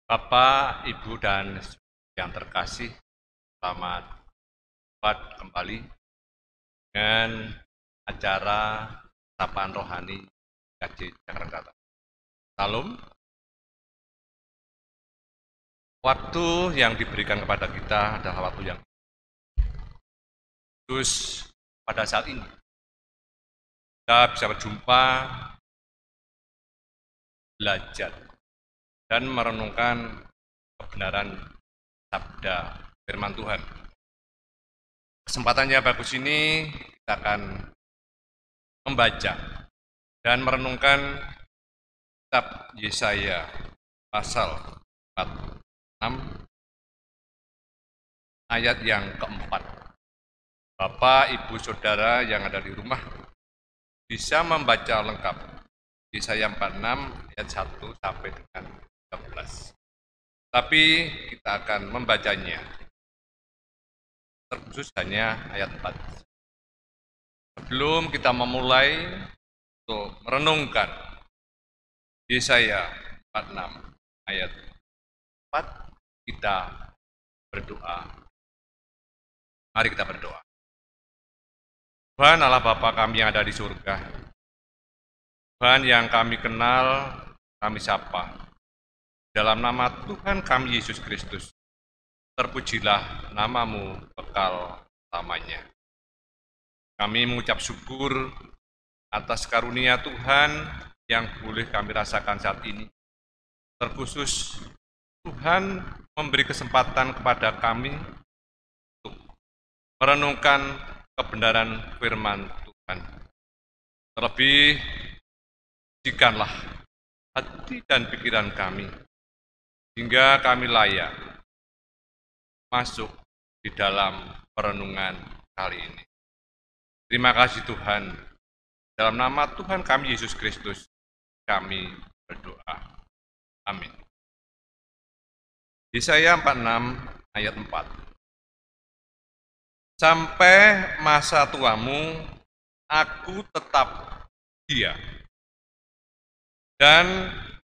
Bapak, Ibu, dan yang terkasih, selamat berjumpa kembali dengan acara Sapaan Rohani KJ Jakarta. Salam, waktu yang diberikan kepada kita adalah waktu yang khusus. Pada saat ini kita bisa berjumpa, belajar, dan merenungkan kebenaran sabda firman Tuhan. Kesempatannya bagus ini kita akan membaca dan merenungkan kitab Yesaya pasal 46 ayat yang keempat. Bapak, Ibu, Saudara yang ada di rumah bisa membaca lengkap Yesaya 46 ayat 1 sampai dengan 13. Tapi kita akan membacanya terkhusus hanya ayat 4. Sebelum kita memulai untuk merenungkan Yesaya 46 ayat 4, kita berdoa. Mari kita berdoa. Tuhan Allah Bapa kami yang ada di surga, Tuhan yang kami kenal, kami sapa. Dalam nama Tuhan kami Yesus Kristus, terpujilah namamu kekal selamanya. Kami mengucap syukur atas karunia Tuhan yang boleh kami rasakan saat ini. Terkhusus Tuhan memberi kesempatan kepada kami untuk merenungkan kebenaran firman Tuhan. Terlebih, jikalah hati dan pikiran kami, hingga kami layak masuk di dalam perenungan kali ini. Terima kasih Tuhan. Dalam nama Tuhan kami Yesus Kristus, kami berdoa. Amin. Yesaya 46 ayat 4. Sampai masa tuamu, aku tetap dia. Dan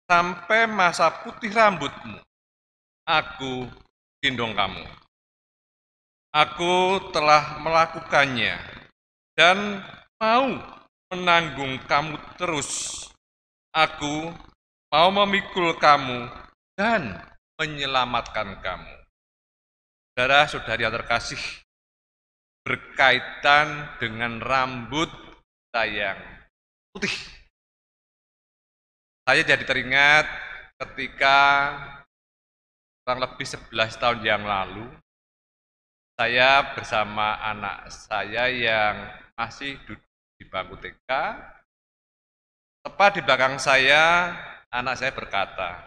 sampai masa putih rambutmu, aku gendong kamu. Aku telah melakukannya dan mau menanggung kamu terus. Aku mau memikul kamu dan menyelamatkan kamu. Saudara-saudari yang terkasih, berkaitan dengan rambut yang putih. Saya jadi teringat ketika kurang lebih 11 tahun yang lalu, saya bersama anak saya yang masih duduk di bangku TK, tepat di belakang saya, anak saya berkata,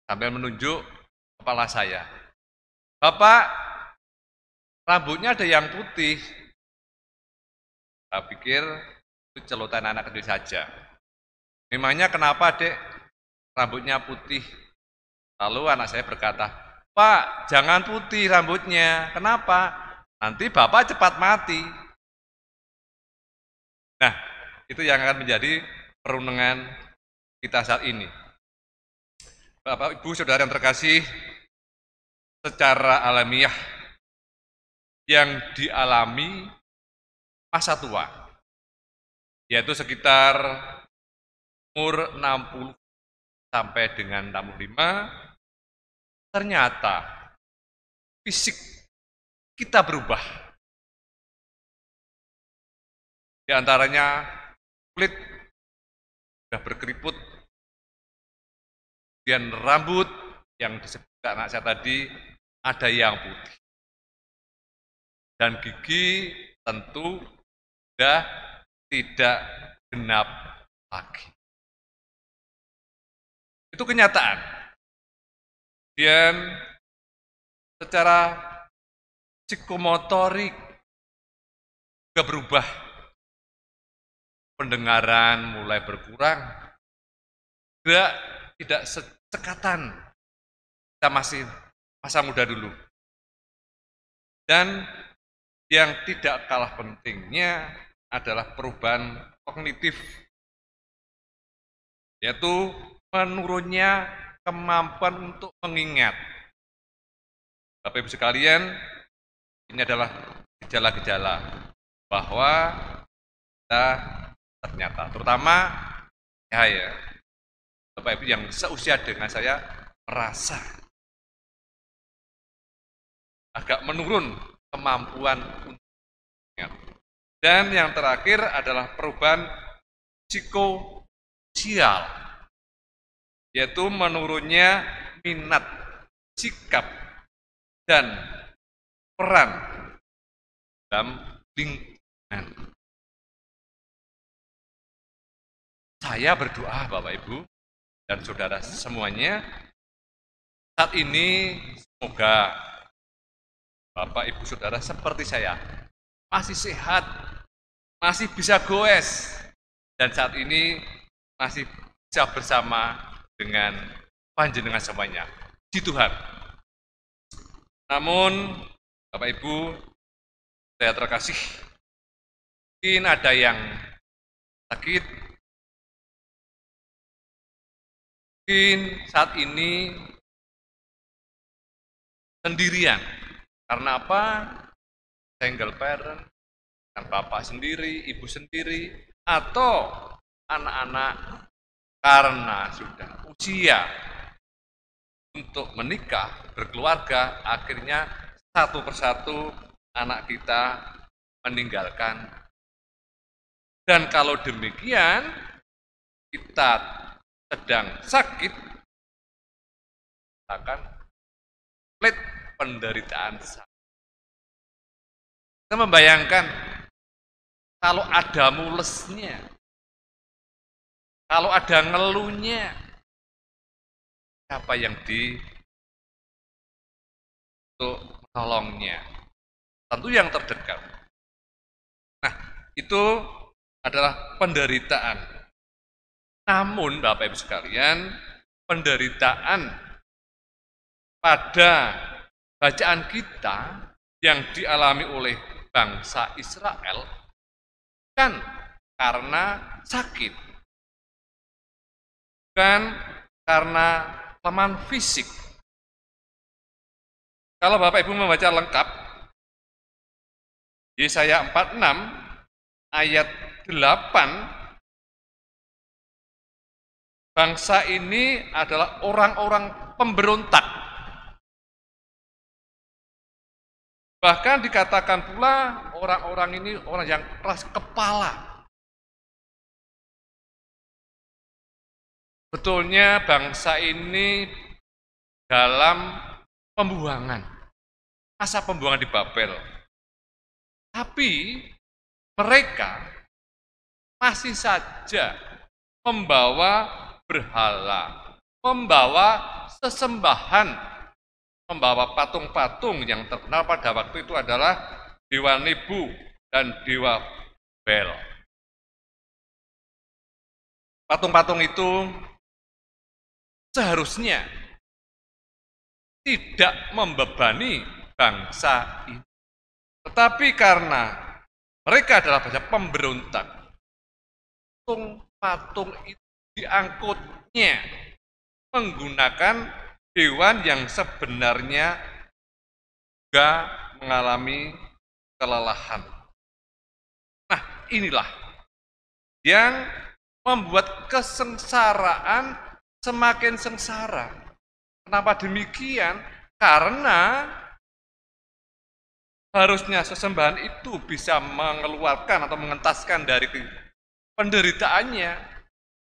sambil menunjuk kepala saya, "Bapak, rambutnya ada yang putih." Saya pikir itu celotehan anak kecil saja. Memangnya kenapa, Dek, rambutnya putih? Lalu anak saya berkata, "Pak, jangan putih rambutnya. Kenapa? Nanti Bapak cepat mati." Nah, itu yang akan menjadi perenungan kita saat ini. Bapak, Ibu, Saudara yang terkasih, secara alamiah yang dialami masa tua, yaitu sekitar umur 60 sampai dengan 65, ternyata fisik kita berubah. Di antaranya kulit sudah berkeriput, dan rambut yang disebut anak saya tadi ada yang putih. Dan gigi tentu sudah tidak genap lagi. Itu kenyataan. Dan secara psikomotorik juga berubah. Pendengaran mulai berkurang. Juga tidak secekatan kita masih masa muda dulu. Dan yang tidak kalah pentingnya adalah perubahan kognitif, yaitu menurunnya kemampuan untuk mengingat. Bapak Ibu sekalian, ini adalah gejala-gejala bahwa kita ternyata, terutama ya, Bapak Ibu yang seusia dengan saya merasa agak menurun kemampuan untuk ingat. Dan yang terakhir adalah perubahan psikososial, yaitu menurunnya minat, sikap, dan peran dalam lingkungan. Saya berdoa Bapak Ibu dan saudara semuanya, saat ini semoga Bapak Ibu saudara seperti saya masih sehat, masih bisa goes, dan saat ini masih bisa bersama dengan panjenengan semuanya di Tuhan. Namun Bapak Ibu saya terkasih, mungkin ada yang sakit, mungkin saat ini sendirian. Karena apa? Single parent, dengan bapak sendiri, ibu sendiri, atau anak-anak karena sudah usia untuk menikah, berkeluarga, akhirnya satu persatu anak kita meninggalkan. Dan kalau demikian, kita sedang sakit, akan pelit penderitaan sakit. Kita membayangkan kalau ada mulesnya, kalau ada ngeluhnya, siapa yang untuk menolongnya? Tentu yang terdekat. Nah, itu adalah penderitaan. Namun, Bapak Ibu sekalian, penderitaan pada bacaan kita yang dialami oleh bangsa Israel kan karena sakit, bukan karena kelemahan fisik. Kalau Bapak Ibu membaca lengkap, Yesaya 46 ayat 8, bangsa ini adalah orang-orang pemberontak. Bahkan dikatakan pula orang-orang ini orang yang keras kepala. Betulnya bangsa ini dalam pembuangan, masa pembuangan di Babel. Tapi mereka masih saja membawa berhala, membawa sesembahan, membawa patung-patung yang terkenal pada waktu itu adalah Dewa Nebu dan Dewa Bel. Patung-patung itu seharusnya tidak membebani bangsa ini. Tetapi karena mereka adalah bangsa pemberontak, patung itu diangkutnya menggunakan hewan yang sebenarnya juga mengalami kelelahan. Nah, inilah yang membuat kesengsaraan semakin sengsara. Kenapa demikian? Karena harusnya sesembahan itu bisa mengeluarkan atau mengentaskan dari penderitaannya.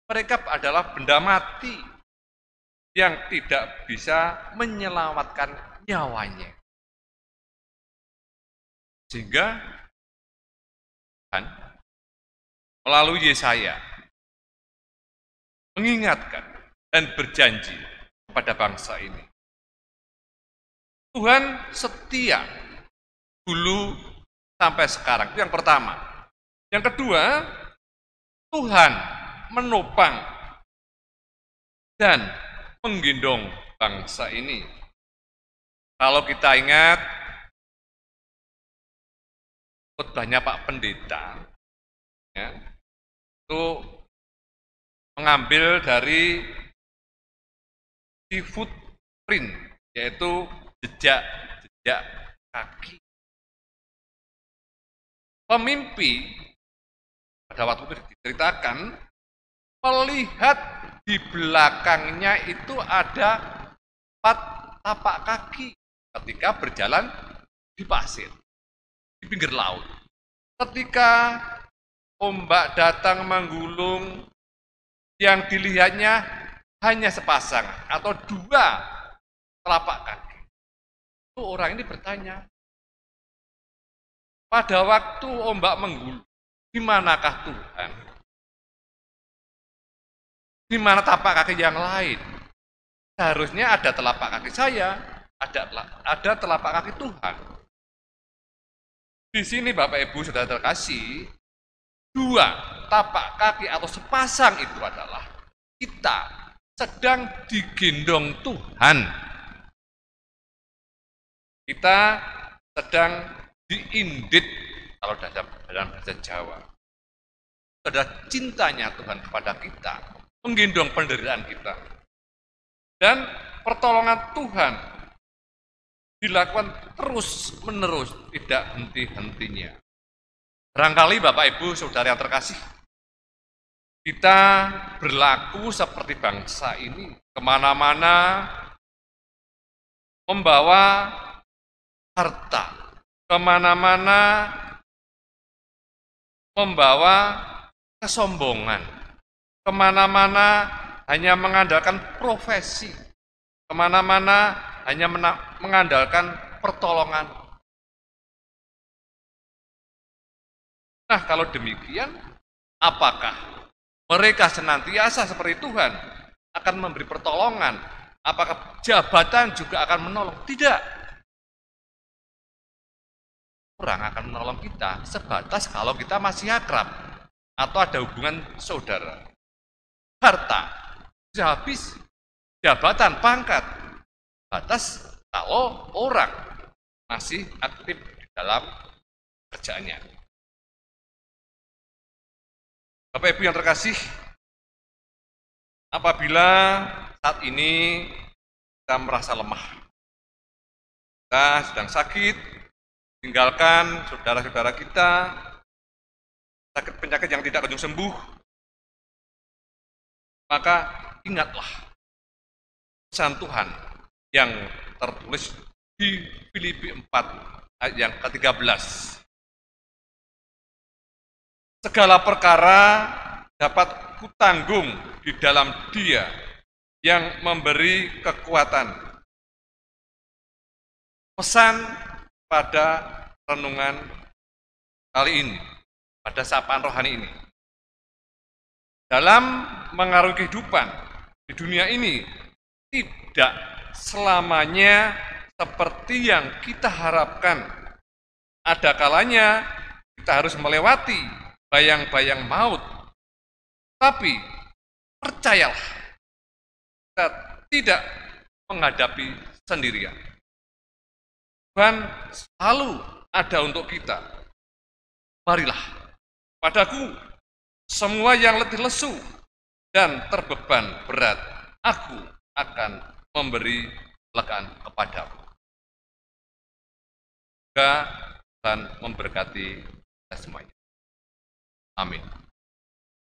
Mereka adalah benda mati yang tidak bisa menyelamatkan nyawanya. Sehingga Tuhan melalui Yesaya mengingatkan dan berjanji kepada bangsa ini. Tuhan setia dulu sampai sekarang. Itu yang pertama. Yang kedua, Tuhan menopang dan menggendong bangsa ini. Kalau kita ingat khotbahnya Pak Pendeta, ya, itu mengambil dari di footprint, yaitu jejak kaki. Pemimpi pada waktu itu diceritakan melihat di belakangnya itu ada 4 tapak kaki ketika berjalan di pasir, di pinggir laut. Ketika ombak datang menggulung, yang dilihatnya hanya sepasang atau 2 telapak kaki. Itu orang ini bertanya, pada waktu ombak menggulung, di manakah Tuhan? Di mana tapak kaki yang lain? Seharusnya ada telapak kaki saya, ada telapak kaki Tuhan. Di sini Bapak Ibu Saudara terkasih, 2 tapak kaki atau sepasang itu adalah kita sedang digendong Tuhan. Kita sedang diindit, kalau dalam bahasa Jawa. Ada cintanya Tuhan kepada kita, menggendong penderitaan kita. Dan pertolongan Tuhan dilakukan terus-menerus, tidak henti-hentinya. Barangkali Bapak Ibu Saudara yang terkasih, kita berlaku seperti bangsa ini, kemana-mana membawa harta, kemana-mana membawa kesombongan, kemana-mana hanya mengandalkan profesi, kemana-mana hanya mengandalkan pertolongan. Nah, kalau demikian, apakah mereka senantiasa seperti Tuhan akan memberi pertolongan? Apakah jabatan juga akan menolong? Tidak. Orang akan menolong kita sebatas kalau kita masih akrab atau ada hubungan saudara. Harta bisa habis, jabatan, pangkat, batas kalau orang masih aktif di dalam kerjaannya. Bapak Ibu yang terkasih, apabila saat ini kita merasa lemah, kita sedang sakit, tinggalkan saudara-saudara kita, sakit penyakit yang tidak kunjung sembuh, maka ingatlah pesan Tuhan yang tertulis di Filipi 4 ayat yang ke-13. Segala perkara dapat kutanggung di dalam Dia yang memberi kekuatan. Pesan pada renungan kali ini, pada sapaan rohani ini. Dalam mengarungi kehidupan di dunia ini, tidak selamanya seperti yang kita harapkan. Ada kalanya kita harus melewati bayang-bayang maut. Tapi percayalah, kita tidak menghadapi sendirian. Tuhan selalu ada untuk kita. Marilah padaku semua yang letih lesu dan terbeban berat, aku akan memberi kelegaan kepadamu. Semoga Tuhan memberkati kita semuanya. Amin.